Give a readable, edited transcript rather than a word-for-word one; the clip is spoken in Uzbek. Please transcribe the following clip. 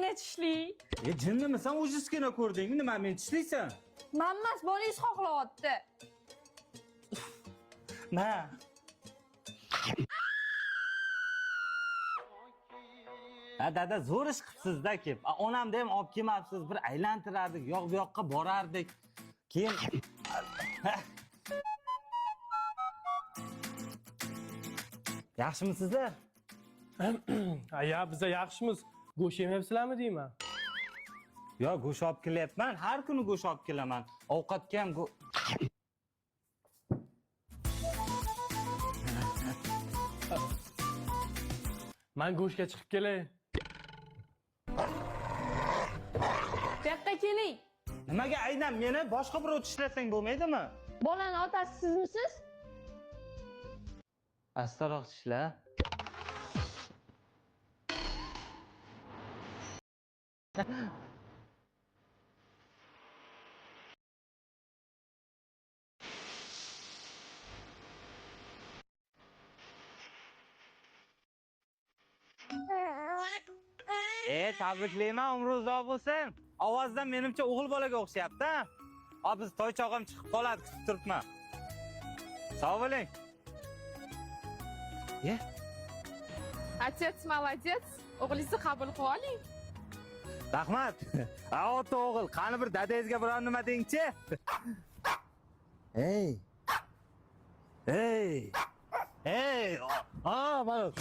meni tishling. Jinnimisan, o'zingizgina ko'rdingmi? Nima meni tishlaysan? Mammas bolangiz xohlayapti. Ma. Dada zo'r ish qilibsiz-da kelib. Onamda ham olib kelmabsiz, bir aylantirardik, yoq bu yoqqa borardik. Keyin Yaxshimisizlar? Ya biza yaxshimiz. Go'sht yemayapsizlarmi deyman? Yo, go'sht olib kelyapman. Har kuni go'sht olib kelaman. Ovqatga ham Men go'shtga chiqib kelay. Bu yoqqa keling. Nimaga aynan meni boshqa birov tishlasang bo'lmaydimi? Bolani otasi sizmisiz? Astroq tishla. Tabriklayman, umri uzoq bo'lsin. Ovozdan menimcha o'g'il bolaga o'xshayapti. Biz toychog'im chiqib qoladi, kutib turibman. Sog' bo'ling. Отец молодец. O'g'lingizni qabul qilib oling. Rahmat. Ota o'g'il, qani bir dadangizga biror nima deng-chi. Hey. Mana